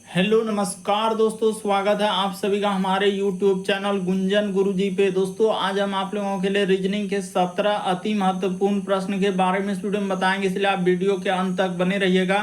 Hello नमस्कार दोस्तों, स्वागत है आप सभी का हमारे YouTube चैनल गुंजन गुरुजी पे। दोस्तों आज हम आप लोगों के लिए रीजनिंग के 17 अति महत्वपूर्ण प्रश्न के बारे में इस वीडियो में बताएंगे, इसलिए आप वीडियो के अंत तक बने रहिएगा।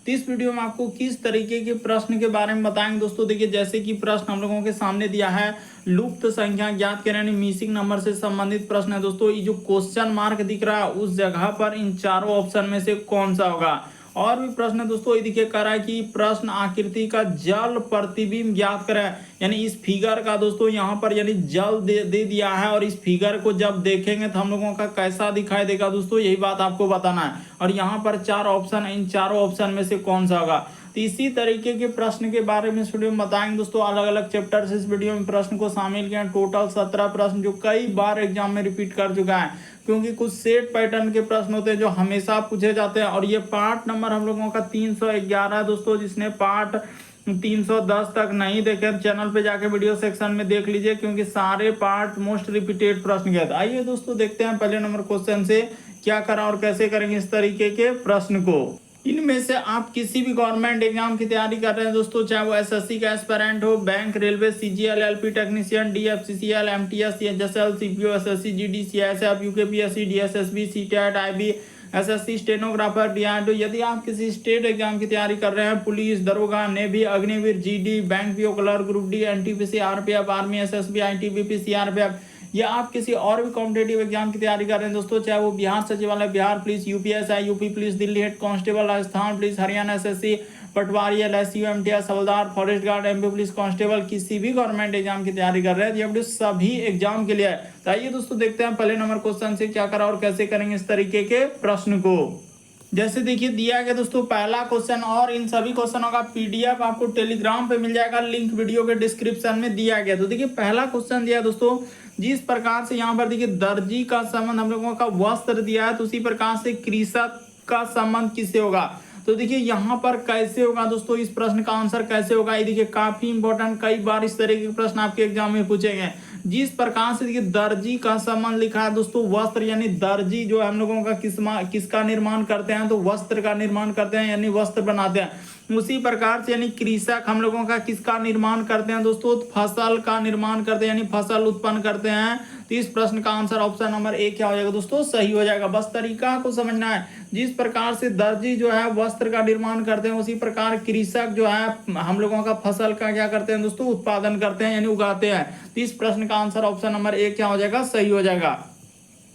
तो इस वीडियो में आपको किस तरीके के प्रश्न के बारे में बताएंगे दोस्तों। देखिए, जैसे कि प्रश्न हम लोगों के सामने दिया है, लुप्त संख्या ज्ञात करें यानी मिसिंग नंबर से संबंधित प्रश्न है दोस्तों। ये जो क्वेश्चन मार्क दिख रहा है उस जगह पर इन चारों ऑप्शन में से कौन सा होगा। और भी प्रश्न है दोस्तों, ये देखिए कह रहा है कि प्रश्न आकृति का जल प्रतिबिंब ज्ञात करें, यानी इस फिगर का दोस्तों यहाँ पर यानी जल दे दिया है, और इस फिगर को जब देखेंगे तो हम लोगों का कैसा दिखाई देगा दोस्तों, यही बात आपको बताना है। और यहाँ पर चार ऑप्शन, इन चारों ऑप्शन में से कौन सा होगा। तो इसी तरीके के प्रश्न के बारे में इस वीडियो में बताएंगे दोस्तों। अलग अलग चैप्टर से इस वीडियो में प्रश्न को शामिल किया, टोटल 17 प्रश्न जो कई बार एग्जाम में रिपीट कर चुका है, क्योंकि कुछ सेट पैटर्न के प्रश्न होते हैं जो हमेशा पूछे जाते हैं। और ये पार्ट नंबर हम लोगों का 311 है दोस्तों। जिसने पार्ट 310 तक नहीं देखे चैनल पे जाके वीडियो सेक्शन में देख लीजिए, क्योंकि सारे पार्ट मोस्ट रिपीटेड प्रश्न गए थे। आइए दोस्तों देखते हैं पहले नंबर क्वेश्चन से क्या करा और कैसे करेंगे इस तरीके के प्रश्न को। इनमें से आप किसी भी गवर्नमेंट एग्जाम की तैयारी कर रहे हैं दोस्तों, चाहे वो एसएससी का एस्पिरेंट हो, bank, railway, CGL, LP technician, DFCCL, MTS, HSL, CPO, SSC, GD, CSF, UKPSC, DSSB, CTET, IB, SSC, stenographer, DRDO. यदि आप किसी स्टेट एग्जाम की तैयारी कर रहे हैं, पुलिस, दरोगा, navy, Agniveer, GD, bank PO clerk, group D, NTPC, RPF, army, SSB, ITBP, CRPF, या आप किसी और भी कॉम्पिटेटिव एग्जाम की तैयारी कर रहे हैं दोस्तों, चाहे वो बिहार सचिवालय, Bihar police, UPSI, UP police, Delhi head constable, Rajasthan police, Haryana SSC, पटवारी, एलआईसी, एमटीएस, हवलदार, forest guard, MP police constable, किसी भी गवर्नमेंट एग्जाम की तैयारी कर रहे हैं, ये वीडियो सभी एग्जाम के लिए है। तो आइए दोस्तों देखते हैं पहले नंबर क्वेश्चन से क्या करा और कैसे करेंगे इस तरीके के प्रश्न को। जैसे देखिए दिया गया दोस्तों पहला क्वेश्चन, और इन सभी क्वेश्चनों का पीडीएफ आपको टेलीग्राम पे मिल जाएगा, लिंक वीडियो के डिस्क्रिप्शन में दिया गया। तो देखिए पहला क्वेश्चन दिया दोस्तों, जिस प्रकार से यहाँ पर देखिए दर्जी का संबंध हम लोगों का वस्त्र दिया है, तो उसी प्रकार से कृषक का संबंध किससे होगा। तो देखिए यहाँ पर कैसे होगा दोस्तों, इस प्रश्न का आंसर कैसे होगा, ये देखिए काफी इंपॉर्टेंट, कई बार इस तरह के प्रश्न आपके एग्जाम में पूछे गए। जिस प्रकार से देखिए दर्जी का संबंध लिखा है दोस्तों, वस्त्र यानी दर्जी जो हम लोगों का किसका निर्माण करते हैं, तो वस्त्र का निर्माण करते हैं यानी वस्त्र बनाते हैं। उसी प्रकार से यानी कृषक हम लोगों का किसका निर्माण करते हैं दोस्तों, फसल का निर्माण करते हैं यानी फसल उत्पन्न करते हैं। तो इस प्रश्न का आंसर ऑप्शन नंबर ए क्या हो जाएगा दोस्तों, सही हो जाएगा। बस तरीका को समझना है, जिस प्रकार से दर्जी जो है वस्त्र का निर्माण करते हैं, उसी प्रकार कृषक जो है हम लोगों का फसल का क्या करते हैं दोस्तों, उत्पादन करते हैं यानी उगाते हैं। तो इस प्रश्न का आंसर ऑप्शन नंबर ए क्या हो जाएगा, सही हो जाएगा।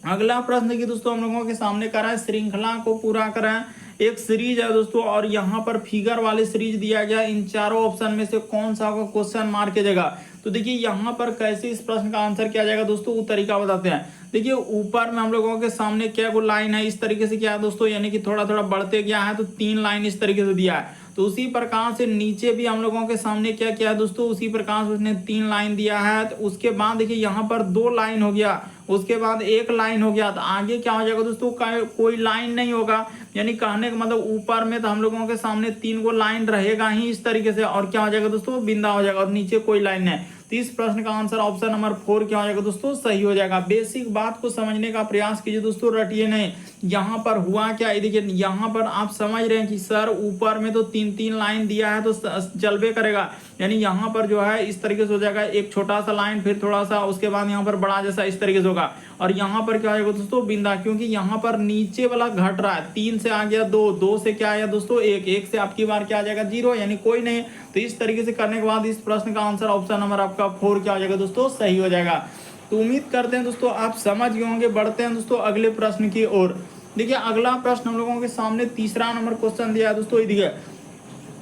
अगला प्रश्न देखिए दोस्तों हम लोगों के सामने करा है, श्रृंखला को पूरा करें। एक सीरीज है दोस्तों, और यहाँ पर फिगर वाली सीरीज दिया गया, इन चारों ऑप्शन में से कौन सा होगा, क्वेश्चन मार्क की जगह। तो देखिए यहाँ पर कैसे इस प्रश्न का आंसर किया जाएगा दोस्तों, वो तरीका बताते हैं। देखिए ऊपर में हम लोगों के सामने क्या वो लाइन है, इस तरीके से क्या है दोस्तों, यानी कि थोड़ा थोड़ा बढ़ते गया है, तो 3 लाइन इस तरीके से दिया है। तो उसी प्रकार से नीचे भी हम लोगों के सामने क्या किया है दोस्तों, उसी प्रकार से उसने 3 लाइन दिया है। तो उसके बाद देखिए यहाँ पर 2 लाइन हो गया, उसके बाद 1 लाइन हो गया, तो आगे क्या हो जाएगा दोस्तों, कोई लाइन नहीं होगा। यानी कहने का मतलब ऊपर में तो हम लोगों के सामने 3 गो लाइन रहेगा ही इस तरीके से, और क्या हो जाएगा दोस्तों, बिंदा हो जाएगा, और नीचे कोई लाइन है। तो इस प्रश्न का आंसर ऑप्शन नंबर 4 क्या हो जाएगा दोस्तों, सही हो जाएगा। बेसिक बात को समझने का प्रयास कीजिए दोस्तों, रटिए नहीं। यहाँ पर हुआ क्या, देखिए यहाँ पर आप समझ रहे हैं कि सर ऊपर में तो 3 लाइन दिया है तो चलबे करेगा, यानी यहाँ पर जो है इस तरीके से हो जाएगा, एक छोटा सा लाइन, फिर थोड़ा सा, उसके बाद यहाँ पर बड़ा जैसा इस तरीके से होगा, और यहाँ पर क्या हो जाएगा दोस्तों, बिंदा, क्योंकि यहाँ पर नीचे वाला घट रहा है, 3 से आ गया 2, 2 से क्या आया दोस्तों 1, 1 से आपकी बार क्या आ जाएगा 0, यानी कोई नहीं। तो इस तरीके से करने के बाद इस प्रश्न का आंसर ऑप्शन नंबर आपका 4 क्या हो जाएगा दोस्तों, सही हो जाएगा। तो उम्मीद करते हैं दोस्तों आप समझ गए होंगे। बढ़ते हैं दोस्तों अगले प्रश्न की ओर। देखिए अगला प्रश्न हम लोगों के सामने तीसरा नंबर क्वेश्चन दिया है दोस्तों, देखिए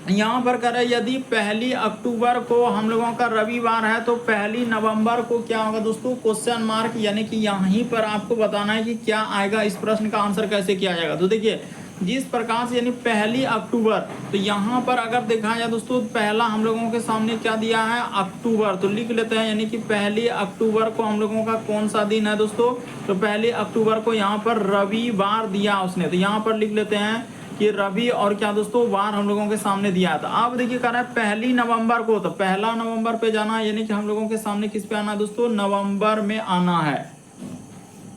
यहाँ पर करें, यदि 1 अक्टूबर को हम लोगों का रविवार है, तो 1 नवंबर को क्या होगा दोस्तों, क्वेश्चन मार्क, यानी कि यहीं पर आपको बताना है कि क्या आएगा, इस प्रश्न का आंसर कैसे किया जाएगा। तो देखिए जिस प्रकार से यानी 1 अक्टूबर, तो यहाँ पर अगर देखा जाए दोस्तों, पहला हम लोगों के सामने क्या दिया है, अक्टूबर, तो लिख लेते हैं, यानी कि 1 अक्टूबर को हम लोगों का कौन सा दिन है दोस्तों, तो 1 अक्टूबर को यहाँ पर रविवार दिया उसने, तो यहाँ पर लिख लेते हैं कि रवि और क्या दोस्तों वार हम लोगों के सामने दिया था। अब देखिए कह रहा है 1 नवंबर को, तो 1 नवंबर पे जाना है, यानी कि हम लोगों के सामने किस पे आना है दोस्तों, नवंबर में आना है।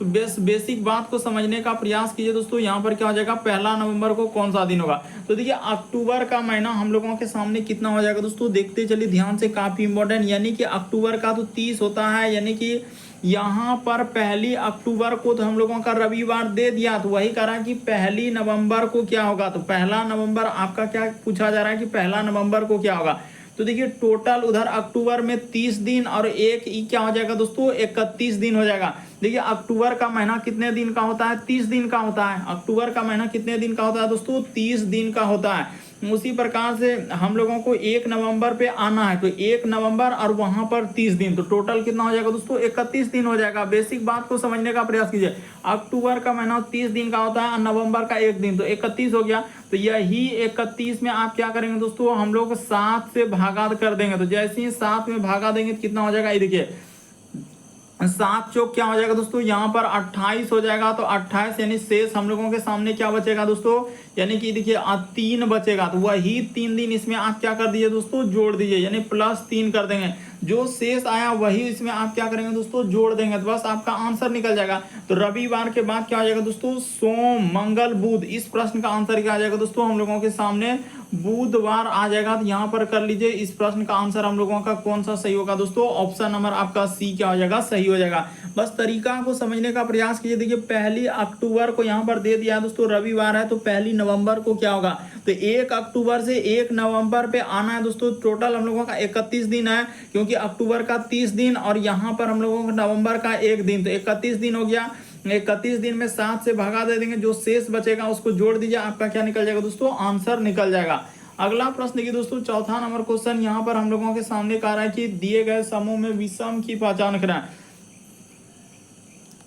तो बेसिक बात को समझने का प्रयास कीजिए दोस्तों। यहाँ पर क्या हो जाएगा, 1 नवंबर को कौन सा दिन होगा। तो देखिए अक्टूबर का महीना हम लोगों के सामने कितना हो जाएगा दोस्तों, देखते चलिए ध्यान से, काफी इंपॉर्टेंट। यानी कि अक्टूबर का तो 30 होता है, यानी कि यहाँ पर 1 अक्टूबर को तो हम लोगों का रविवार दे दिया, तो वही करा कि 1 नवंबर को क्या होगा। तो 1 नवंबर आपका क्या पूछा जा रहा है कि 1 नवंबर को क्या होगा। तो देखिए टोटल उधर अक्टूबर में 30 दिन और एक क्या हो जाएगा दोस्तों, 31 दिन हो जाएगा। देखिए अक्टूबर का महीना कितने दिन का होता है, 30 दिन का होता है। अक्टूबर का महीना कितने दिन का होता है दोस्तों, 30 दिन का होता है। उसी प्रकार से हम लोगों को 1 नवंबर पे आना है, तो 1 नवंबर और वहां पर 30 दिन, तो टोटल कितना हो जाएगा दोस्तों, 31 दिन हो जाएगा। बेसिक बात को समझने का प्रयास कीजिए। अक्टूबर का महीना 30 दिन का होता है और नवंबर का 1 दिन, तो 31 हो गया। तो यही 31 में आप क्या करेंगे दोस्तों, हम लोग 7 से भागात कर देंगे। तो जैसे ही 7 में भागा देंगे तो कितना हो जाएगा, ये देखिए 7 चौक क्या हो जाएगा दोस्तों, यहाँ पर 28 हो जाएगा। तो 28 यानी शेष हम लोगों के सामने क्या बचेगा दोस्तों, यानी कि देखिए 3 बचेगा। तो वही 3 दिन इसमें आप क्या कर दीजिए दोस्तों, जोड़ दीजिए, यानी +3 कर देंगे। जो शेष आया वही इसमें आप क्या करेंगे दोस्तों, जोड़ देंगे, तो बस आपका आंसर निकल जाएगा। तो रविवार के बाद क्या हो जाएगा दोस्तों, सोम मंगल बुध। इस प्रश्न का आंसर क्या आ जाएगा दोस्तों, हम लोगों के सामने बुधवार आ जाएगा। तो यहाँ पर कर लीजिए, इस प्रश्न का आंसर हम लोगों का कौन सा सही होगा दोस्तों, ऑप्शन नंबर आपका सी क्या हो जाएगा, सही हो जाएगा। बस तरीका को समझने का प्रयास कीजिए। देखिए 1 अक्टूबर को यहाँ पर दे दिया है दोस्तों, रविवार है, तो 1 नवंबर को क्या होगा, तो 1 अक्टूबर से 1 नवंबर पे आना है दोस्तों। टोटल हम लोगों का 31 दिन है, क्योंकि अक्टूबर का 30 दिन और यहाँ पर हम लोगों का नवंबर का 1 दिन, तो 31 दिन हो गया। 31 दिन में 7 से भागा दे देंगे, जो शेष बचेगा उसको जोड़ दीजिए, आपका क्या निकल जाएगा दोस्तों, आंसर निकल जाएगा। अगला प्रश्न देखिए दोस्तों, चौथा नंबर क्वेश्चन यहाँ पर हम लोगों के सामने कह रहा है कि दिए गए समूह में विषम की पहचान करें।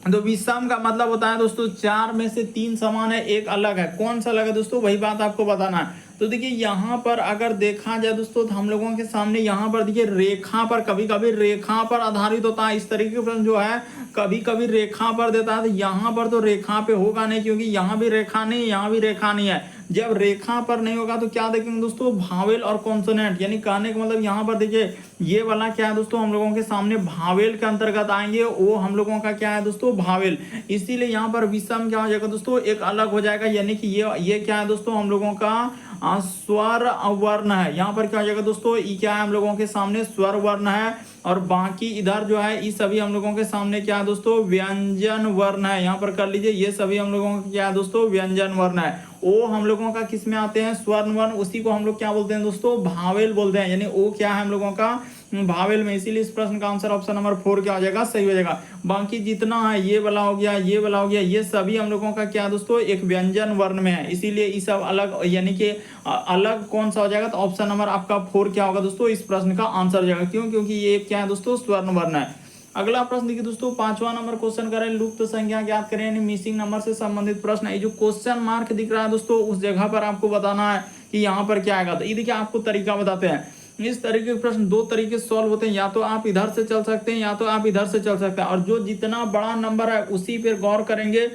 तो विषम का मतलब होता है दोस्तों 4 में से 3 समान है, एक अलग है। कौन सा अलग है दोस्तों, वही बात आपको बताना है। तो देखिए यहाँ पर अगर देखा जाए दोस्तों, तो हम लोगों के सामने यहाँ पर देखिए रेखा पर, कभी कभी रेखा पर आधारित होता है। इस तरीके का प्रश्न जो है कभी कभी रेखा पर देता है, तो यहाँ पर तो रेखा पे होगा नहीं, क्योंकि यहाँ भी रेखा नहीं, यहाँ भी रेखा नहीं है। जब रेखा पर नहीं होगा तो क्या देखेंगे दोस्तों, भावेल और कॉन्सोनेंट। यानी कहने का मतलब यहाँ पर देखिए ये वाला क्या है दोस्तों, हम लोगों के सामने भावेल के अंतर्गत आएंगे, वो हम लोगों का क्या है दोस्तों, भावेल। इसीलिए यहाँ पर विषम क्या हो जाएगा दोस्तों, एक अलग हो जाएगा। यानी कि ये क्या है दोस्तों, हम लोगों का स्वर वर्ण है। यहाँ पर क्या हो जाएगा दोस्तों, ये क्या है, हम लोगों के सामने स्वर वर्ण है, और बाकी इधर जो है ये सभी हम लोगों के सामने क्या है दोस्तों, व्यंजन वर्ण है। यहाँ पर कर लीजिए, ये सभी हम लोगों का क्या है दोस्तों, व्यंजन वर्ण है। ओ हम लोगों का किस में आते हैं, स्वर्ण वर्ण, उसी को हम लोग क्या बोलते हैं दोस्तों, भावेल बोलते हैं। यानी ओ क्या है हम लोगों का, भावेल में। इसीलिए इस प्रश्न का आंसर ऑप्शन नंबर 4 क्या हो जाएगा, सही हो जाएगा। बाकी जितना है, ये वाला हो गया, ये वाला हो गया, ये सभी हम लोगों का क्या दोस्तों, एक व्यंजन वर्ण में है। इसीलिए ये सब अलग, यानी कि अलग कौन सा हो जाएगा, तो ऑप्शन नंबर आपका 4 क्या होगा दोस्तों, इस प्रश्न का आंसर हो जाएगा। क्यों, क्योंकि ये क्या है दोस्तों, स्वर्ण वर्ण है। अगला प्रश्न देखिए दोस्तों, 5वां नंबर क्वेश्चन करें, लुप्त संख्या ज्ञात करें, यानी मिसिंग नंबर से संबंधित प्रश्न है। जो क्वेश्चन मार्क दिख रहा है दोस्तों, उस जगह पर आपको बताना है कि यहाँ पर क्या आएगा। तो ये देखिए आपको तरीका बताते हैं। इस तरीके के प्रश्न 2 तरीके से सॉल्व होते हैं, या तो आप इधर से चल सकते हैं, या तो आप इधर से चल सकते हैं। और जो जितना बड़ा नंबर है उसी पर गौर करेंगे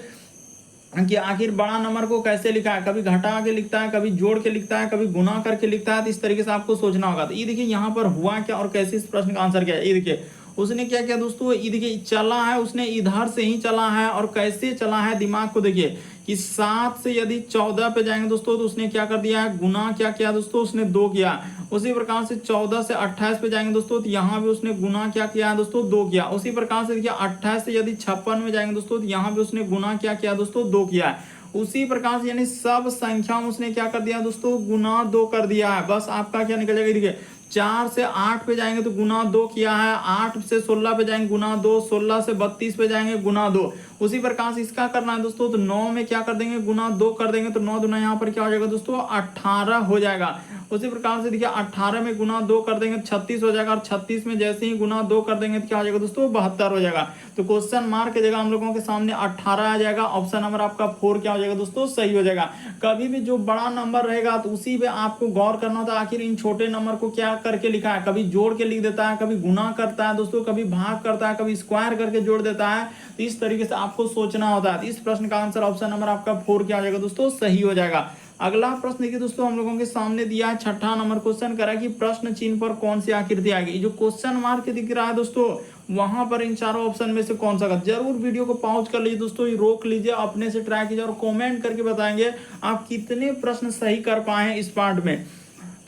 कि आखिर बड़ा नंबर को कैसे लिखा है। कभी घटा के लिखता है, कभी जोड़ के लिखता है, कभी गुना करके लिखता है। तो इस तरीके से आपको सोचना होगा। तो ये देखिए यहाँ पर हुआ क्या और कैसे इस प्रश्न का आंसर क्या है। ये देखिए उसने क्या किया दोस्तों, ये देखिए चला है, उसने इधर से ही चला है। और कैसे चला है, दिमाग को देखिए कि 7 से यदि 14 पे जाएंगे दोस्तों, तो उसने क्या कर दिया है, गुना क्या किया दोस्तों, उसने 2 किया। उसी प्रकार से 14 से 28 पे जाएंगे दोस्तों, तो यहाँ भी उसने गुना क्या किया दोस्तों, 2 किया। उसी प्रकार से देखिए 28 से यदि 56 में जाएंगे दोस्तों, तो यहाँ भी उसने गुना क्या किया दोस्तों, 2 किया है। उसी प्रकार से यानी सब संख्या में उसने क्या कर दिया दोस्तों, गुना 2 कर दिया है। बस आपका क्या निकल जाएगा, देखिए 4 से 8 पे जाएंगे तो गुना 2 किया है, 8 से 16 पे जाएंगे गुना 2, 16 से 32 पे जाएंगे गुना 2। उसी प्रकार से इसका करना है दोस्तों, तो 9 में क्या कर देंगे, गुना 2 कर देंगे। तो 9 दूना यहाँ पर क्या हो जाएगा दोस्तों, 18 हो जाएगा। उसी प्रकार से देखिए 18 में गुना 2 कर देंगे 36 हो जाएगा। और 36 में जैसे ही गुना 2 कर देंगे तो क्या हो जाएगा दोस्तों, 72 हो जाएगा। तो क्वेश्चन मार्क की जगह हम लोगों के सामने 18 आ जाएगा। ऑप्शन नंबर आपका 4 क्या हो जाएगा दोस्तों, सही हो जाएगा। कभी भी जो बड़ा नंबर रहेगा तो उसी पे आपको गौर करना होता है, आखिर इन छोटे नंबर को क्या करके लिखा है। कभी जोड़ के लिख देता है, कभी गुना करता है दोस्तों, कभी भाग करता है, कभी स्क्वायर करके जोड़ देता है। तो इस तरीके से आपको सोचना होता है। तो इस प्रश्न का आंसर ऑप्शन नंबर आपका 4 क्या हो जाएगा दोस्तों, सही हो जाएगा। अगला प्रश्न देखिए दोस्तों, हम लोगों के सामने दिया है 6ठा नंबर क्वेश्चन करा कि प्रश्न चिन्ह पर कौन सी आकृति आएगी। जो क्वेश्चन मार्क दिख रहा है दोस्तों, वहां पर इन चारों ऑप्शन में से कौन सा होगा। जरूर वीडियो को पॉज कर लीजिए दोस्तों, रोक लीजिए, अपने से ट्राई कीजिए और कमेंट करके बताएंगे आप कितने प्रश्न सही कर पाए हैं इस पार्ट में।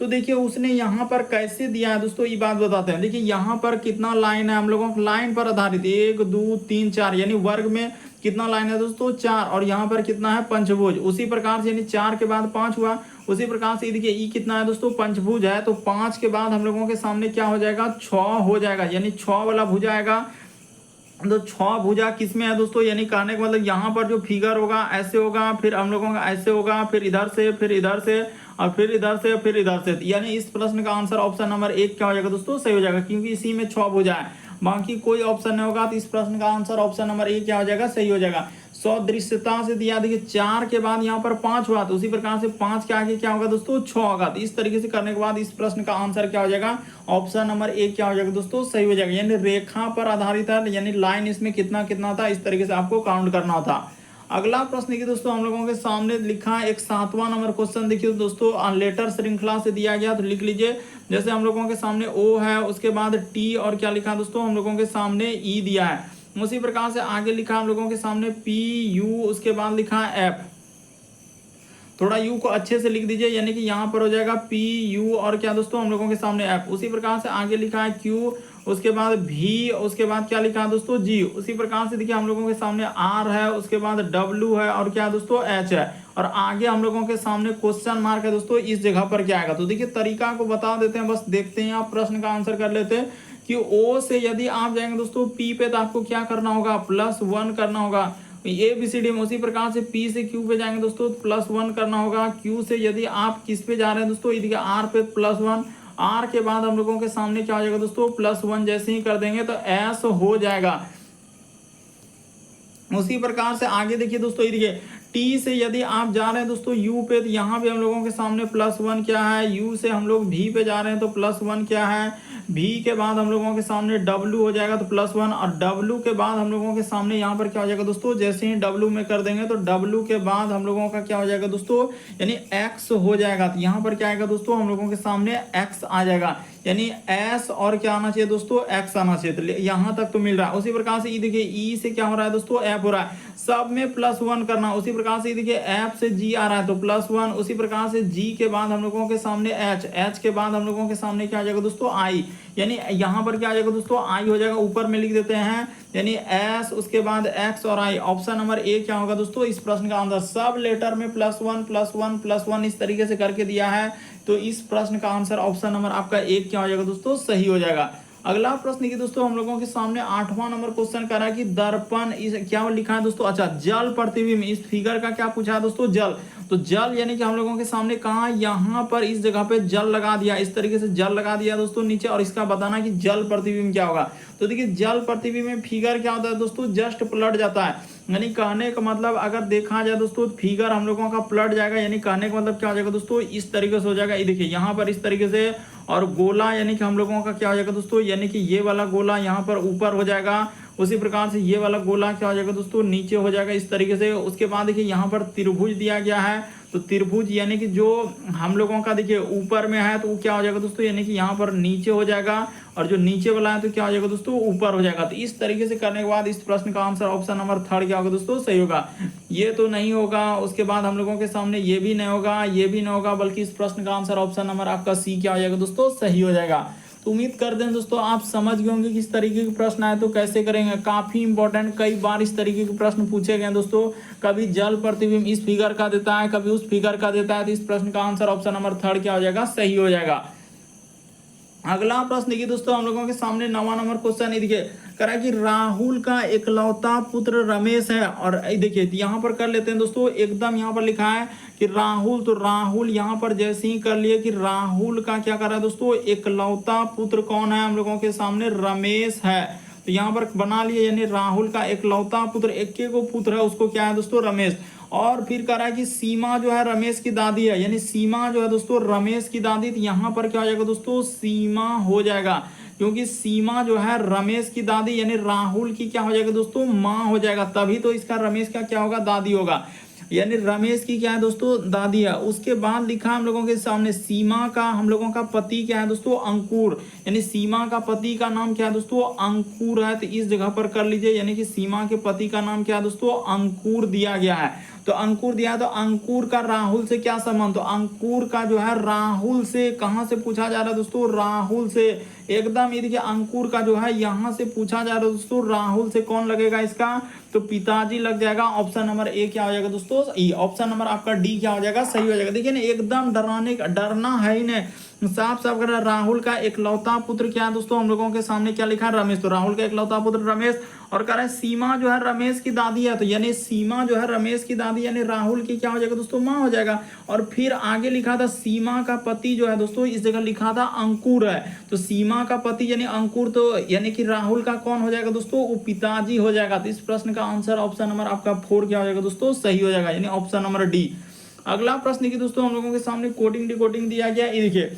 तो देखिए उसने यहाँ पर कैसे दिया है दोस्तों, ये बात बताते हैं। देखिए यहाँ पर कितना लाइन है, हम लोगों को लाइन पर आधारित 1 2 3 4, यानी वर्ग में कितना लाइन है दोस्तों 4, और यहाँ पर कितना है पंचभुज। उसी प्रकार से यानी 4 के बाद 5 हुआ, उसी प्रकार से देखिए ई कितना है दोस्तों पंचभुज है, तो 5 के बाद हम लोगों के सामने क्या हो जाएगा 6 हो जाएगा, यानी 6 वाला भुजा आएगा। तो 6 भुजा किस में है दोस्तों, यानी कहने का मतलब यहाँ पर जो फिगर होगा ऐसे होगा, फिर हम लोगों का ऐसे होगा, फिर इधर से, फिर इधर से, और फिर इधर से, फिर इधर से, यानी इस प्रश्न का आंसर ऑप्शन नंबर 1 क्या हो जाएगा दोस्तों, सही हो जाएगा, क्योंकि इसी में 6 भुजा है, बाकी कोई ऑप्शन नहीं होगा। तो इस प्रश्न का आंसर ऑप्शन नंबर 1 क्या हो जाएगा, सही हो जाएगा। सदृश्यता से दिया, देखिए 4 के बाद यहाँ पर 5 हुआ, तो उसी प्रकार से 5 के आगे क्या होगा दोस्तों 6 होगा। तो इस तरीके से करने के बाद इस प्रश्न का आंसर क्या हो जाएगा, ऑप्शन नंबर 1 क्या हो जाएगा दोस्तों, सही हो जाएगा। यानी रेखा पर आधारित है, यानी लाइन इसमें कितना कितना था, इस तरीके से आपको काउंट करना था। अगला प्रश्न देखिए दोस्तों, हम लोगों के सामने लिखा है एक 7वां नंबर क्वेश्चन। देखिए दोस्तों लेटर श्रृंखला से दिया गया, तो लिख लीजिए। जैसे हम लोगों के सामने ओ है, उसके बाद टी, और क्या लिखा दोस्तों हम लोगों के सामने ई दिया है। उसी प्रकार से आगे लिखा हम लोगों के सामने पी यू, उसके बाद लिखा है एफ। थोड़ा यू को अच्छे से लिख दीजिए, यानी कि यहाँ पर हो जाएगा पी यू और क्या दोस्तों हम लोगों के सामने एफ। उसी प्रकार से आगे लिखा है क्यू, उसके बाद भी, उसके बाद क्या लिखा है दोस्तों जी। उसी प्रकार से देखिए हम लोगों के सामने आर है, उसके बाद डब्ल्यू है, और क्या दोस्तों एच है, और आगे हम लोगों के सामने क्वेश्चन मार्क है दोस्तों, इस जगह पर क्या आएगा। तो देखिए तरीका को बता देते हैं, बस देखते हैं, आप प्रश्न का आंसर कर लेते हैं कि ओ से यदि आप जाएंगे दोस्तों पी पे, तो आपको क्या करना होगा, +1 करना होगा ए बी सी डी में। उसी प्रकार से पी से क्यू पे जाएंगे दोस्तों, +1 करना होगा। क्यू से यदि आप किस पे जा रहे हैं दोस्तों, देखिए आर पे +1, आर के बाद हम लोगों के सामने क्या हो जाएगा दोस्तों +1, जैसे ही कर देंगे तो एस हो जाएगा। उसी प्रकार से आगे देखिए दोस्तों, ये देखिए टी से यदि आप जा रहे हैं दोस्तों यू पे, तो यहाँ पे हम लोगों के सामने +1 क्या है, यू से हम लोग भी पे जा रहे हैं तो +1 क्या है, भी के बाद हम लोगों के सामने डब्ल्यू हो जाएगा तो +1, और डब्ल्यू के बाद हम लोगों के सामने यहाँ पर क्या हो जाएगा दोस्तों, जैसे ही डब्ल्यू में कर देंगे तो डब्ल्यू के बाद हम लोगों का क्या हो जाएगा दोस्तों, यानी एक्स हो जाएगा। तो यहाँ पर क्या आएगा दोस्तों, हम लोगों के सामने एक्स आ जाएगा, यानी एस और क्या आना चाहिए दोस्तों, एक्स आना चाहिए। तो यहाँ तक तो मिल रहा है। उसी प्रकार से देखिए ई से क्या हो रहा है दोस्तों, एफ हो रहा है, सब में +1 करना। उसी प्रकार से देखिए एफ से जी आ रहा है तो +1। उसी प्रकार से जी के बाद हम लोगों के सामने एच, एच के बाद हम लोगों के सामने क्या आ जाएगा दोस्तों आई, यानी यहाँ पर क्या आ जाएगा दोस्तों आई हो जाएगा। ऊपर में लिख देते हैं, यानी एस, उसके बाद एक्स और आई। ऑप्शन नंबर 1 क्या होगा दोस्तों, इस प्रश्न का आंसर सब लेटर में +1 +1 +1 इस तरीके से करके दिया है। तो इस प्रश्न का आंसर ऑप्शन नंबर आपका 1 क्या हो जाएगा दोस्तों, सही हो जाएगा। अगला प्रश्न की दोस्तों हम लोगों के सामने 8वां नंबर क्वेश्चन कर रहा है कि दर्पण, इस क्या लिखा है दोस्तों, अच्छा जल प्रतिबिंब। इस फिगर का क्या पूछा है दोस्तों, जल। तो जल यानी कि हम लोगों के सामने कहाँ, यहाँ पर इस जगह पे जल लगा दिया, इस तरीके से जल लगा दिया दोस्तों नीचे, और इसका बताना कि जल प्रतिबिंब क्या होगा। तो देखिए जल प्रतिबिंब में फिगर क्या होता है दोस्तों, जस्ट पलट जाता है, यानी कहने का मतलब अगर देखा जाए दोस्तों फिगर हम लोगों का पलट जाएगा, यानी कहने का मतलब क्या हो जाएगा दोस्तों, इस तरीके से हो जाएगा। ये देखिए यहाँ पर इस तरीके से, और गोला यानी कि हम लोगों का क्या हो जाएगा दोस्तों, यानी कि ये वाला गोला यहाँ पर ऊपर हो जाएगा। उसी प्रकार से ये वाला गोला क्या हो जाएगा दोस्तों, नीचे हो जाएगा इस तरीके से। उसके बाद देखिए यहाँ पर त्रिभुज दिया गया है, तो त्रिभुज यानी कि जो हम लोगों का देखिए ऊपर में है तो वो क्या हो जाएगा दोस्तों, यानी कि यहाँ पर नीचे हो जाएगा, और जो नीचे वाला है तो क्या हो जाएगा दोस्तों, ऊपर हो जाएगा। तो इस तरीके से करने के बाद इस प्रश्न का आंसर ऑप्शन नंबर 3 क्या होगा दोस्तों, सही होगा। ये तो नहीं होगा, उसके बाद हम लोगों के सामने ये भी नहीं होगा, ये भी नहीं होगा, बल्कि इस प्रश्न का आंसर ऑप्शन नंबर आपका सी क्या हो जाएगा दोस्तों, सही हो जाएगा। तो उम्मीद करते हैं दोस्तों आप समझ गए होंगे किस तरीके के प्रश्न आए तो कैसे करेंगे। काफी इंपॉर्टेंट, कई बार इस तरीके के प्रश्न पूछे गए दोस्तों। कभी जल प्रतिबिंब इस फिगर का देता है, कभी उस फिगर का देता है, तो इस प्रश्न का आंसर ऑप्शन नंबर 3 क्या हो जाएगा, सही हो जाएगा। अगला प्रश्न देखिए दोस्तों हम लोगों के सामने 9वां नंबर क्वेश्चन देखिए करा कि राहुल का इकलौता पुत्र रमेश है। और देखिए यहाँ पर कर लेते हैं दोस्तों, एकदम यहाँ पर लिखा है कि राहुल, तो राहुल यहाँ पर जैसे ही कर लिए कि राहुल का क्या कर रहा है दोस्तों, इकलौता पुत्र कौन है, हम लोगों के सामने रमेश है। तो यहाँ पर बना लिए, यानी राहुल का इकलौता पुत्र, एक को पुत्र है, उसको क्या है दोस्तों, रमेश। और फिर कह रहा है कि सीमा जो है रमेश की दादी है, यानी सीमा जो है दोस्तों रमेश की दादी। तो यहाँ पर क्या हो जाएगा दोस्तों, सीमा हो जाएगा, क्योंकि सीमा जो है रमेश की दादी, यानी राहुल की क्या हो जाएगा दोस्तों, माँ हो जाएगा, तभी तो इसका रमेश का क्या होगा, दादी होगा। यानी रमेश की क्या है दोस्तों, दादी है। उसके बाद लिखा हम लोगों के सामने सीमा का हम लोगों का पति क्या है दोस्तों, अंकुर, यानी सीमा का पति का नाम क्या है दोस्तों, अंकुर है। तो इस जगह पर कर लीजिए, यानी कि सीमा के पति का नाम क्या है दोस्तों, अंकुर दिया गया है। तो अंकुर दिया, तो अंकुर का राहुल से क्या संबंध, तो अंकुर का जो है राहुल से, कहां से पूछा जा रहा है दोस्तों, राहुल से, एकदम ये देखिए अंकुर का जो है यहां से पूछा जा रहा है दोस्तों, राहुल से कौन लगेगा इसका, तो पिताजी लग जाएगा। ऑप्शन नंबर ए क्या हो जाएगा दोस्तों, ई। ऑप्शन नंबर आपका डी क्या हो जाएगा, सही हो जाएगा। देखिए ना, एकदम डरना है ही नहीं, साफ साफ कर, राहुल का इकलौता पुत्र क्या है दोस्तों, हम लोगों के सामने क्या लिखा है, रमेश। तो राहुल का इकलौता पुत्र रमेश। और कह रहा है सीमा जो है रमेश की दादी है, तो यानी सीमा जो है रमेश की दादी, यानी राहुल की क्या हो जाएगा दोस्तों, माँ हो जाएगा। और फिर आगे लिखा था सीमा का पति जो है दोस्तों, इस जगह लिखा था अंकुर है। तो सीमा का पति यानी अंकुर, तो यानी कि राहुल का कौन हो जाएगा दोस्तों, वो पिताजी हो जाएगा। तो इस प्रश्न का आंसर ऑप्शन नंबर आपका 4 क्या हो जाएगा दोस्तों, सही हो जाएगा, यानी ऑप्शन नंबर डी। अगला प्रश्न की दोस्तों हम लोगों के सामने कोडिंग डिकोडिंग दिया गया है। देखिए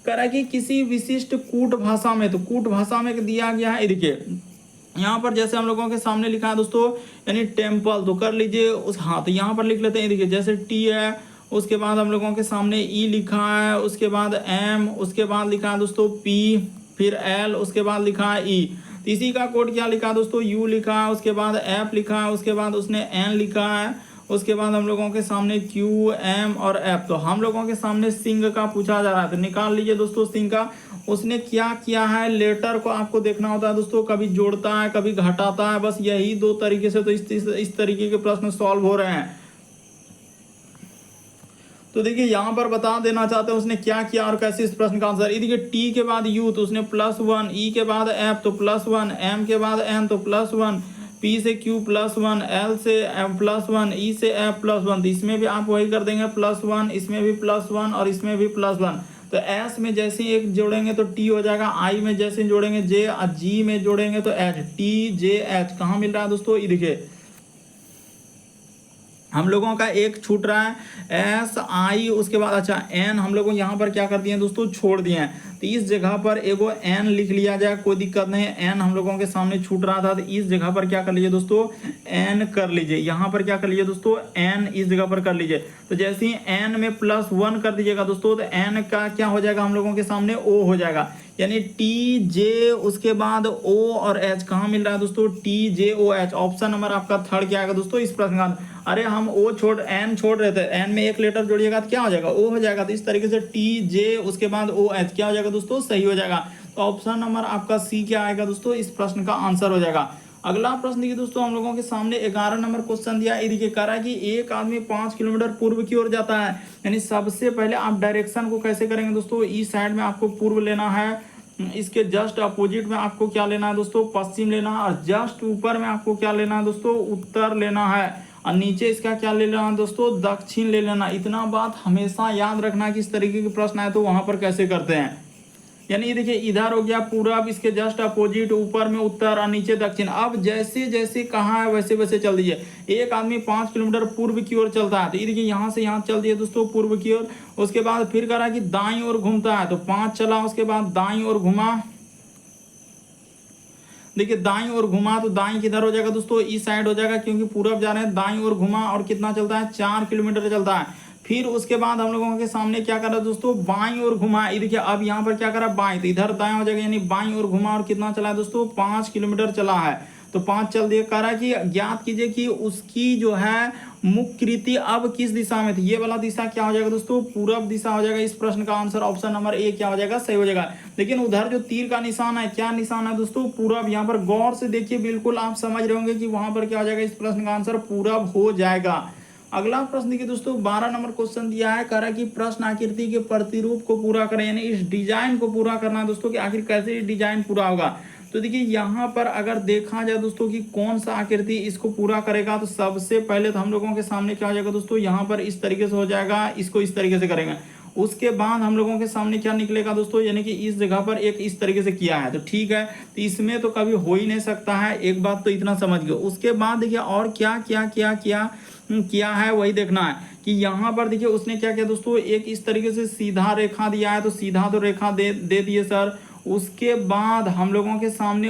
कह रहा है कि किसी विशिष्ट कूट भाषा में, तो कूट भाषा में दिया गया है। देखिए यहाँ पर जैसे हम लोगों के सामने लिखा है दोस्तों, यानी टेम्पल, तो कर लीजिए उस, हाँ तो यहाँ पर लिख लेते हैं। देखिए जैसे टी है, उसके बाद हम लोगों के सामने ई लिखा है, उसके बाद एम, उसके बाद लिखा है दोस्तों पी, फिर एल, उसके बाद लिखा है ई। इसी का कोड क्या लिखा है दोस्तों, यू लिखा है, उसके बाद एफ लिखा है, उसके बाद उसने एन लिखा है, उसके बाद हम लोगों के सामने क्यू एम और एफ। तो हम लोगों के सामने सिंह का पूछा जा रहा है, तो निकाल लीजिए दोस्तों सिंह का। उसने क्या किया है, लेटर को आपको देखना होता है दोस्तों, कभी जोड़ता है कभी घटाता है, बस यही दो तरीके से तो इस तरीके के प्रश्न सॉल्व हो रहे हैं। तो देखिए यहाँ पर बता देना चाहते हैं उसने क्या किया और कैसे इस प्रश्न का आंसर। ये देखिए टी के बाद यू, तो उसने +1, ई के बाद एफ तो +1, एम के बाद एन तो +1, पी से क्यू +1, एल से एम +1, ई से एफ +1। तो इसमें भी आप वही कर देंगे +1, इसमें भी +1 और इसमें भी +1। तो एस में जैसे एक जोड़ेंगे तो टी हो जाएगा, आई में जैसे जोड़ेंगे जे, जी में जोड़ेंगे तो एच, टी जे एच। कहाँ मिल रहा है दोस्तों, ये देखिए हम लोगों का एक छूट रहा है एस आई, उसके बाद अच्छा एन हम लोगों यहाँ पर क्या कर दिए दोस्तों, छोड़ दिए हैं। तो इस जगह पर एगो एन लिख लिया जाए, कोई दिक्कत नहीं। एन हम लोगों के सामने छूट रहा था, तो इस जगह पर क्या कर लीजिए दोस्तों, एन कर लीजिए। यहाँ पर क्या कर लीजिए दोस्तों, एन इस जगह पर कर लीजिए। तो जैसे ही एन में +1 कर दीजिएगा दोस्तों, तो एन का क्या हो जाएगा हम लोगों के सामने, ओ हो जाएगा। यानी टी जे, उसके बाद ओ और एच। कहाँ मिल रहा है दोस्तों, टी जे ओ एच। ऑप्शन नंबर आपका 3 क्या आएगा दोस्तों इस प्रश्न का। अरे हम ओ छोड़ एन छोड़ रहे थे, एन में एक लेटर जोड़िएगा तो क्या हो जाएगा, ओ हो जाएगा। तो इस तरीके से टी जे, उसके बाद ओ एच क्या हो जाएगा दोस्तों, सही हो जाएगा। तो ऑप्शन नंबर आपका सी क्या आएगा दोस्तों, इस प्रश्न का आंसर हो जाएगा। अगला प्रश्न देखिए दोस्तों हम लोगों के सामने 11 नंबर क्वेश्चन दिया है। देखिए कह रहा है कि एक आदमी 5 किलोमीटर पूर्व की ओर जाता है, यानी सबसे पहले आप डायरेक्शन को कैसे करेंगे दोस्तों, इस साइड में आपको पूर्व लेना है, इसके जस्ट अपोजिट में आपको क्या लेना है दोस्तों, पश्चिम लेना है, और जस्ट ऊपर में आपको क्या लेना है दोस्तों, उत्तर लेना है, और नीचे इसका क्या ले लेना है दोस्तों, दक्षिण ले लेना। इतना बात हमेशा याद रखना कि इस तरीके के प्रश्न आए तो वहां पर कैसे करते हैं। यानी देखिए इधर हो गया पूरब, इसके जस्ट अपोजिट ऊपर में उत्तर और नीचे दक्षिण। अब जैसे जैसे कहाँ है वैसे वैसे चल दीजिए। एक आदमी 5 किलोमीटर पूर्व की ओर चलता है, तो ये देखिए यहाँ से यहाँ चल दिए दोस्तों पूर्व की ओर। उसके बाद फिर कह रहा है कि दाईं ओर घूमता है, तो 5 चला, उसके बाद दाईं ओर घुमा। देखिए दाईं ओर घुमा, तो दाईं किधर हो जाएगा दोस्तों, इस साइड हो जाएगा, क्योंकि पूरब जा रहे हैं। दाईं ओर घुमा और कितना चलता है, 4 किलोमीटर चलता है। फिर उसके बाद हम लोगों के सामने क्या कर रहा है दोस्तों, बाईं ओर घुमा। ये देखिए अब यहाँ पर क्या करा, बाईं, तो इधर दाएं हो जाएगा, यानी बाईं ओर घुमा और कितना चला है दोस्तों, 5 किलोमीटर चला है। तो 5 चल दिए। कह रहा है कि ज्ञात कीजिए कि उसकी जो है मुकृति अब किस दिशा में थी। ये वाला दिशा क्या हो जाएगा दोस्तों, पूरब दिशा हो जाएगा। इस प्रश्न का आंसर ऑप्शन नंबर ए क्या हो जाएगा, सही हो जाएगा। लेकिन उधर जो तीर का निशान है, क्या निशान है दोस्तों, पूरब। यहाँ पर गौर से देखिए, बिल्कुल आप समझ रहे होंगे कि वहां पर क्या हो जाएगा, इस प्रश्न का आंसर पूरब हो जाएगा। अगला प्रश्न देखिए दोस्तों 12 नंबर क्वेश्चन दिया है। कह रहा है कि प्रश्न आकृति के प्रतिरूप को पूरा करें, यानी इस डिजाइन को पूरा करना है दोस्तों, कि आखिर कैसे डिजाइन पूरा होगा। तो देखिए यहाँ पर अगर देखा जाए दोस्तों कि कौन सा आकृति इसको पूरा करेगा, तो सबसे पहले तो हम लोगों के सामने क्या हो जाएगा दोस्तों, यहाँ पर इस तरीके से हो जाएगा, इसको इस तरीके से करेंगे। उसके बाद हम लोगों के सामने क्या निकलेगा दोस्तों, यानी कि इस जगह पर एक इस तरीके से किया है, तो ठीक है, तो इसमें तो कभी हो ही नहीं सकता है। एक बात तो इतना समझ गए। उसके बाद देखिए और क्या क्या क्या क्या किया है वही देखना है, कि यहाँ पर देखिए उसने क्या किया दोस्तों, एक इस तरीके से सीधा रेखा दिया है, तो सीधा तो रेखा दे दिए सर। उसके बाद हम लोगों के सामने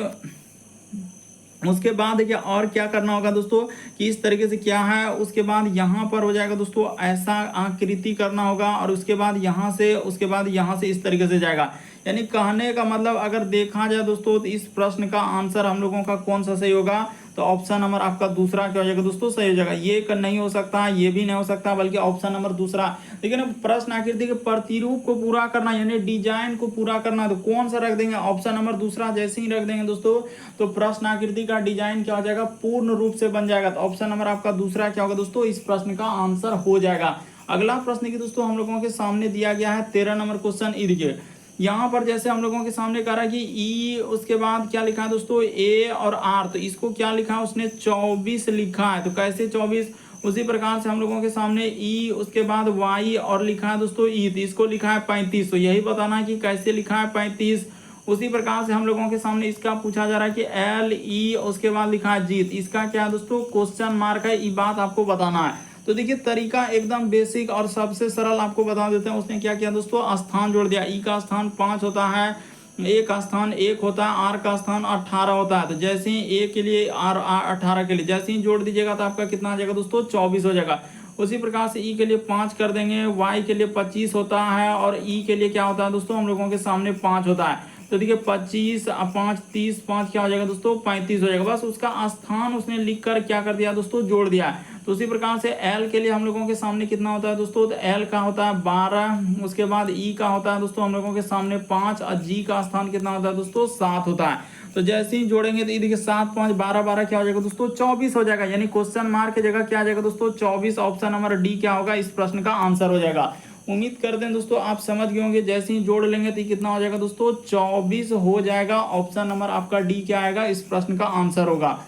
उसके बाद देखिए और क्या करना होगा दोस्तों कि इस तरीके से क्या है, उसके बाद यहाँ पर हो जाएगा दोस्तों ऐसा आकृति करना होगा, और उसके बाद यहाँ से, उसके बाद यहाँ से इस तरीके से जाएगा। यानी कहने का मतलब अगर देखा जाए दोस्तों तो इस प्रश्न का आंसर हम लोगों का कौन सा सही होगा, तो ऑप्शन नंबर आपका दूसरा क्या हो जाएगा दोस्तों, सही हो जाएगा। ये नहीं हो सकता, ये भी नहीं हो सकता, बल्कि ऑप्शन नंबर दूसरा। लेकिन प्रश्न आकृति के प्रतिरूप को पूरा करना यानी डिजाइन को पूरा करना, तो कौन सा रख देंगे, ऑप्शन नंबर दूसरा जैसे ही रख देंगे दोस्तों तो प्रश्न आकृति का डिजाइन क्या हो जाएगा, पूर्ण रूप से बन जाएगा। तो ऑप्शन नंबर आपका दूसरा क्या होगा दोस्तों, इस प्रश्न का आंसर हो जाएगा। अगला प्रश्न की दोस्तों हम लोगों के सामने दिया गया है 13 नंबर क्वेश्चन। ई देखिए यहाँ पर जैसे हम लोगों के सामने कह रहा है कि ई, उसके बाद क्या लिखा है दोस्तों, ए और आर, तो इसको क्या लिखा है उसने 24 लिखा है। तो कैसे 24, उसी प्रकार से हम लोगों के सामने ई, उसके बाद वाई और लिखा है दोस्तों ई, तो इसको लिखा है 35। तो यही बताना है कि कैसे लिखा है 35। उसी प्रकार से हम लोगों के सामने इसका पूछा जा रहा है कि एल ई, उसके बाद लिखा है जीत, इसका क्या है दोस्तों, क्वेश्चन मार्क है। ये बात आपको बताना है। तो देखिए तरीका एकदम बेसिक और सबसे सरल आपको बता देते हैं। उसने क्या किया दोस्तों, स्थान जोड़ दिया। ई का स्थान 5 होता है, ए का स्थान 1 होता है, आर का स्थान 18 होता है। तो जैसे ही ए के लिए आर 18 के लिए जैसे ही जोड़ दीजिएगा तो आपका कितना आ जाएगा दोस्तों, 24 हो जाएगा। उसी प्रकार से ई के लिए 5 कर देंगे, वाई के लिए 25 होता है, और ई के लिए क्या होता है दोस्तों, हम लोगों के सामने 5 होता है। तो देखिए 25 5 30, 5 क्या हो जाएगा दोस्तों, 35 हो जाएगा। बस उसका स्थान उसने लिख कर क्या कर दिया दोस्तों, जोड़ दिया। तो उसी प्रकार से एल के लिए हम लोगों के सामने कितना होता है दोस्तों, तो एल का होता है 12, उसके बाद ई का होता है दोस्तों हम लोगों के सामने 5, और जी का स्थान कितना होता है दोस्तों, 7 होता है। तो जैसे ही जोड़ेंगे तो ये देखिए 7 5 12 12 क्या हो जाएगा दोस्तों, 24 हो जाएगा। यानी क्वेश्चन मार्क की जगह क्या आ जाएगा दोस्तों, 24। ऑप्शन नंबर डी क्या होगा, इस प्रश्न का आंसर हो जाएगा। उम्मीद करते हैं दोस्तों आप समझ गए होंगे। जैसे ही जोड़ लेंगे तो कितना हो जाएगा दोस्तों, 24 हो जाएगा। ऑप्शन नंबर आपका डी क्या आएगा, इस प्रश्न का आंसर होगा।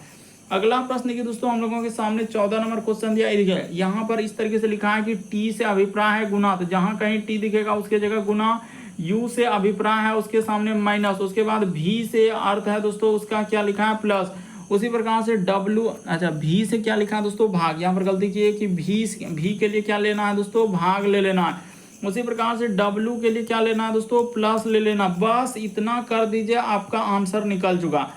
अगला प्रश्न की दोस्तों हम लोगों के सामने 14 नंबर क्वेश्चन दिया। यहाँ पर इस तरीके से लिखा है कि टी से अभिप्राय है गुना, तो जहां कहीं टी दिखेगा उसके जगह गुना, यू से अभिप्राय है उसके सामने माइनस, उसके बाद भी से अर्थ है दोस्तों उसका क्या लिखा है, प्लस। उसी प्रकार से डब्ल्यू, अच्छा भी से क्या लिखा है दोस्तों, भाग। यहाँ पर गलती की है कि भी के लिए क्या लेना है दोस्तों, भाग ले लेना है। उसी प्रकार से डब्ल्यू के लिए क्या लेना है दोस्तों, प्लस ले लेना। बस इतना कर दीजिए, आपका आंसर निकल चुका।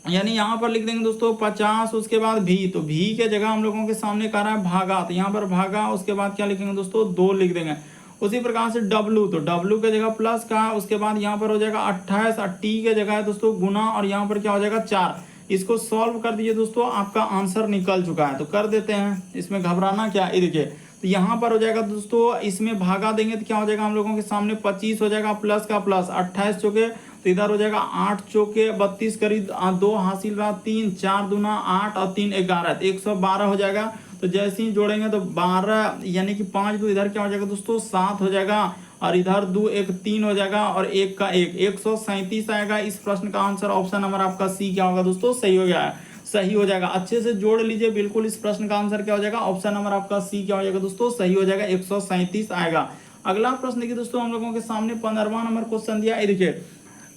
यानी यहाँ पर लिख देंगे दोस्तों 50, उसके बाद भी, तो भी के जगह हम लोगों के सामने कह रहा है भागा, तो यहाँ पर भागा, उसके बाद क्या लिखेंगे दोस्तों, 2 लिख देंगे। उसी प्रकार से डब्लू, तो डब्लू के जगह प्लस का, उसके बाद यहाँ पर हो जाएगा 28, और टी के जगह है दोस्तों गुना, और यहाँ पर क्या हो जाएगा 4। इसको सॉल्व कर दीजिए दोस्तों, आपका आंसर निकल चुका है। तो कर देते हैं, इसमें घबराना क्या है। देखिए तो यहाँ पर हो जाएगा दोस्तों, इसमें भागा देंगे तो क्या हो जाएगा हम लोगों के सामने 25 हो जाएगा, प्लस का प्लस, 28 चौके तो इधर हो जाएगा 8 चौके 32 करीब 2 हासिल रहा 3, 4 दूना 8 और 3 11, 112 हो जाएगा। तो जैसे ही जोड़ेंगे तो 12 यानी कि 5 2 इधर क्या हो जाएगा दोस्तों, 7 हो जाएगा, और इधर 2 1 3 हो जाएगा, और 1 का 1 137 आएगा। इस प्रश्न का आंसर ऑप्शन नंबर आपका सी क्या होगा दोस्तों, सही हो गया है, सही हो जाएगा। अच्छे से जोड़ लीजिए बिल्कुल। इस प्रश्न का आंसर क्या हो जाएगा, ऑप्शन नंबर आपका सी क्या हो जाएगा दोस्तों, सही हो जाएगा, 137 आएगा। अगला प्रश्न देखिए दोस्तों हम लोगों के सामने 15वां नंबर क्वेश्चन दिया। ये देखिए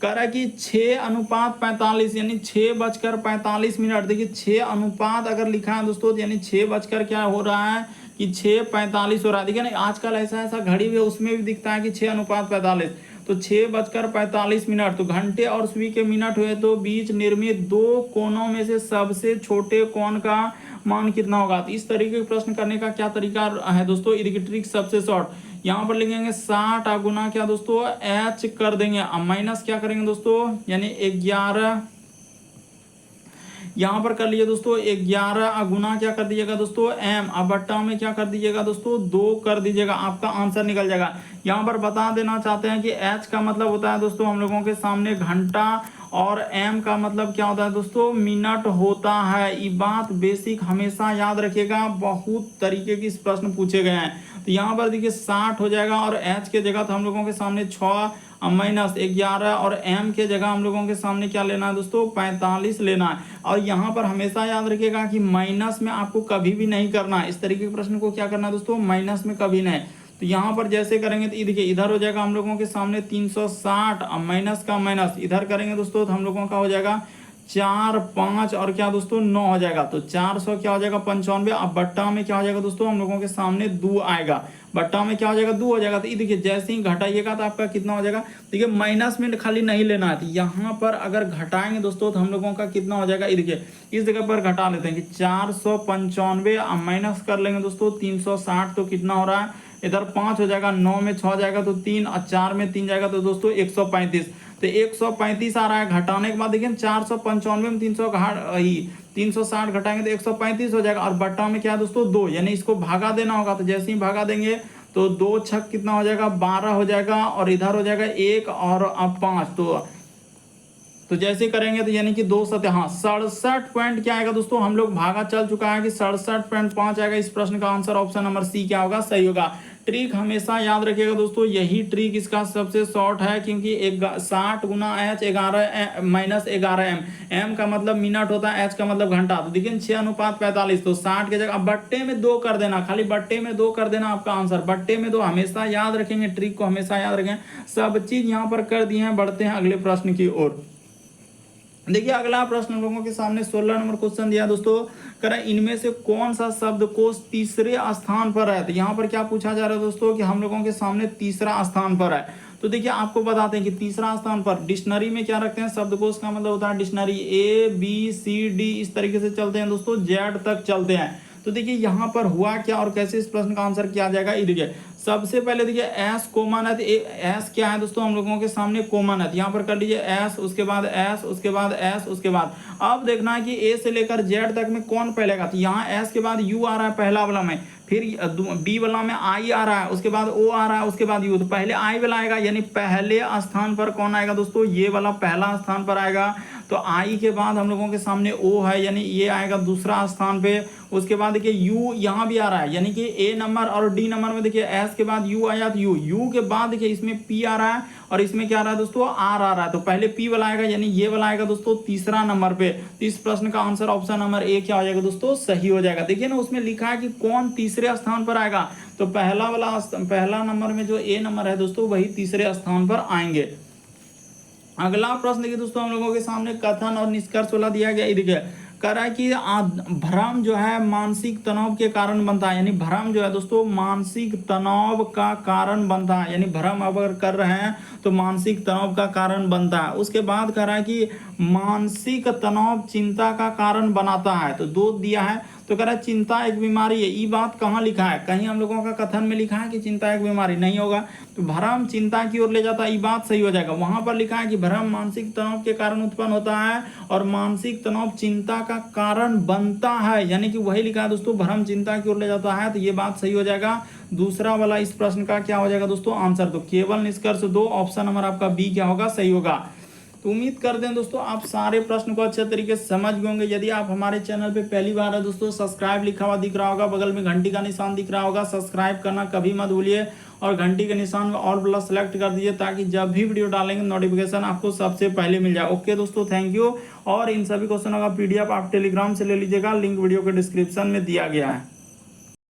कह रहा है कि 6:45 यानी 6:45। देखिए 6 अनुपात अगर लिखा है दोस्तों, यानी 6 बजकर क्या हो रहा है कि 6:45 हो रहा है। देखिए ना आजकल ऐसा घड़ी भी है, उसमें भी दिखता है कि 6:45। तो 6:45। तो घंटे और सुई के मिनट हुए तो बीच निर्मित 2 कोनों में से सबसे छोटे कोण का मान कितना होगा। तो इस तरीके के प्रश्न करने का क्या तरीका है दोस्तों, इसकी ट्रिक सबसे शॉर्ट। यहाँ पर लिखेंगे 60 गुना क्या दोस्तों, एच कर देंगे, अब माइनस क्या करेंगे दोस्तों, यानी 11 यहाँ पर कर लिए दोस्तों 11 गुना क्या कर दीजिएगा दोस्तों एम, अब बट्टा में क्या कर दीजिएगा दोस्तों 2 कर दीजिएगा, आपका आंसर निकल जाएगा। यहाँ पर बता देना चाहते हैं कि एच का मतलब होता है दोस्तों हम लोगों के सामने घंटा, और एम का मतलब क्या होता है दोस्तों, मिनट होता है। ये बात बेसिक हमेशा याद रखिएगा, बहुत तरीके के इस प्रश्न पूछे गए हैं। तो यहाँ पर देखिए 60 हो जाएगा, और एच के जगह तो हम लोगों के सामने 6 माइनस 11, और एम के जगह हम लोगों के सामने क्या लेना है दोस्तों 45 लेना है। और यहाँ पर हमेशा याद रखिएगा कि माइनस में आपको कभी भी नहीं करना है। इस तरीके के प्रश्न को क्या करना है दोस्तों, माइनस में कभी नहीं। तो यहाँ पर जैसे करेंगे तो देखिए इधर हो जाएगा हम लोगों के सामने 360, अब माइनस का माइनस इधर करेंगे दोस्तों तो हम लोगों का हो जाएगा 4 5 और क्या दोस्तों 9 हो जाएगा। तो 400 क्या हो जाएगा 95। अब बट्टा में क्या हो जाएगा दोस्तों, हम लोगों के सामने 2 आएगा, बट्टा में क्या हो जाएगा 2 हो जाएगा। तो ये देखिए जैसे ही घटाइएगा तो आपका कितना हो जाएगा, देखिए माइनस में खाली नहीं लेना है, यहाँ पर अगर घटाएंगे दोस्तों तो हम लोगों का कितना हो जाएगा, ये देखिए इस जगह पर घटा लेते हैं कि 495 माइनस कर लेंगे दोस्तों 360, तो कितना हो रहा है, इधर 5 हो जाएगा, 9 में 6 जाएगा तो 3 और 4 में 3 जाएगा तो दोस्तों 135। तो 135 आ रहा है। घटाने के बाद देखिए 495 में 360 घटाएंगे तो 135 हो जाएगा। और बट्टा में क्या है दोस्तों 2, यानी इसको भागा देना होगा। तो जैसे ही भागा देंगे तो 2 छक कितना हो जाएगा 12 हो जाएगा, और इधर हो जाएगा 1 और अब 5। तो जैसे करेंगे तो यानी कि 2 7 हाँ 67 पॉइंट क्या आएगा दोस्तों, हम लोग भागा चल चुका है कि 67.5 आएगा। इस प्रश्न का आंसर ऑप्शन नंबर सी क्या होगा, सही होगा। ट्रिक हमेशा याद रखिएगा दोस्तों, यही ट्रिक इसका सबसे शॉर्ट है, क्योंकि 60 गुना H 11 माइनस 11 M का मतलब मिनट होता है, H का मतलब घंटा। तो देखिए 6:45, तो 60 के जगह अब बट्टे में 2 कर देना, खाली बट्टे में 2 कर देना आपका आंसर। बट्टे में 2 हमेशा याद रखेंगे, ट्रिक को हमेशा याद रखें। सब चीज यहाँ पर कर दिए हैं। बढ़ते हैं अगले प्रश्न की ओर। देखिए अगला प्रश्न हम लोगों के सामने 16 नंबर क्वेश्चन दिया दोस्तों, करें इनमें से कौन सा शब्दकोश तीसरे स्थान पर है। तो यहाँ पर क्या पूछा जा रहा है दोस्तों कि हम लोगों के सामने तीसरा स्थान पर है। तो देखिए आपको बताते हैं कि तीसरा स्थान पर डिक्शनरी में क्या रखते हैं, शब्दकोश का मतलब होता है डिक्शनरी ABCD इस तरीके से चलते हैं दोस्तों, Z तक चलते हैं। तो देखिए यहाँ पर हुआ क्या और कैसे इस प्रश्न का आंसर किया जाएगा, ये देखिए सबसे पहले देखिए एस कॉमन है। एस क्या है दोस्तों, हम लोगों के सामने कॉमन है। यहाँ पर कर लीजिए एस, उसके बाद एस, उसके बाद एस, उसके बाद अब देखना है कि ए से लेकर जेड तक में कौन पहलेगा। तो यहाँ एस के बाद यू आ रहा है पहला वाला में, फिर बी वाला में आई आ रहा है, उसके बाद ओ आ रहा है, उसके बाद यू। तो पहले आई वाला आएगा, यानी पहले स्थान पर कौन आएगा दोस्तों, ये वाला पहला स्थान पर आएगा। तो आई के बाद हम लोगों के सामने ओ है, यानी ये आएगा दूसरा स्थान पे। उसके बाद देखिए यू यहाँ भी आ रहा है, यानी कि ए नंबर और डी नंबर में देखिए एस के बाद यू आया तो यू के बाद देखिए इसमें पी आ रहा है, और इसमें क्या आ रहा है दोस्तों आर आ रहा है। तो पहले पी वाला आएगा, यानी ये वाला आएगा दोस्तों तीसरा नंबर पे। तो इस प्रश्न का आंसर ऑप्शन नंबर ए क्या हो जाएगा दोस्तों, सही हो जाएगा। देखिए ना उसमें लिखा है कि कौन तीसरे स्थान पर आएगा, तो पहला नंबर में जो ए नंबर है दोस्तों वही तीसरे स्थान पर आएंगे। अगला प्रश्न देखिए दोस्तों, हम लोगों के सामने कथन और निष्कर्ष वाला दिया गया। देखिए कह रहा है कि भ्रम जो है मानसिक तनाव के कारण बनता है, यानी भ्रम जो है दोस्तों मानसिक तनाव का कारण बनता है, यानी भ्रम अगर कर रहे हैं तो मानसिक तनाव का कारण बनता है। उसके बाद कह रहा है कि मानसिक तनाव चिंता का कारण बनाता है, तो 2 दिया है। तो कह रहा है चिंता एक बीमारी है, ये बात कहाँ लिखा है, कहीं हम लोगों का कथन में लिखा है कि चिंता एक बीमारी नहीं होगा। तो भ्रम चिंता की ओर ले जाता है, ये बात सही हो जाएगा। वहां पर लिखा है कि भ्रम मानसिक तनाव के कारण उत्पन्न होता है और मानसिक तनाव चिंता का कारण बनता है, यानी कि वही लिखा है दोस्तों भ्रम चिंता की ओर ले जाता है, तो ये बात सही हो जाएगा। दूसरा वाला इस प्रश्न का क्या हो जाएगा दोस्तों आंसर, तो केवल निष्कर्ष 2 ऑप्शन नंबर आपका बी क्या होगा, सही होगा। तो उम्मीद करते हैं दोस्तों आप सारे प्रश्न को अच्छे तरीके से समझ गए होंगे। यदि आप हमारे चैनल पे पहली बार है दोस्तों, सब्सक्राइब लिखा हुआ दिख रहा होगा, बगल में घंटी का निशान दिख रहा होगा, सब्सक्राइब करना कभी मत भूलिए, और घंटी के निशान में ऑल प्लस सेलेक्ट कर दीजिए, ताकि जब भी वीडियो डालेंगे नोटिफिकेशन आपको सबसे पहले मिल जाए। ओके दोस्तों, थैंक यू। और इन सभी क्वेश्चनों का PDF आप टेलीग्राम से ले लीजिएगा, लिंक वीडियो के डिस्क्रिप्शन में दिया गया है।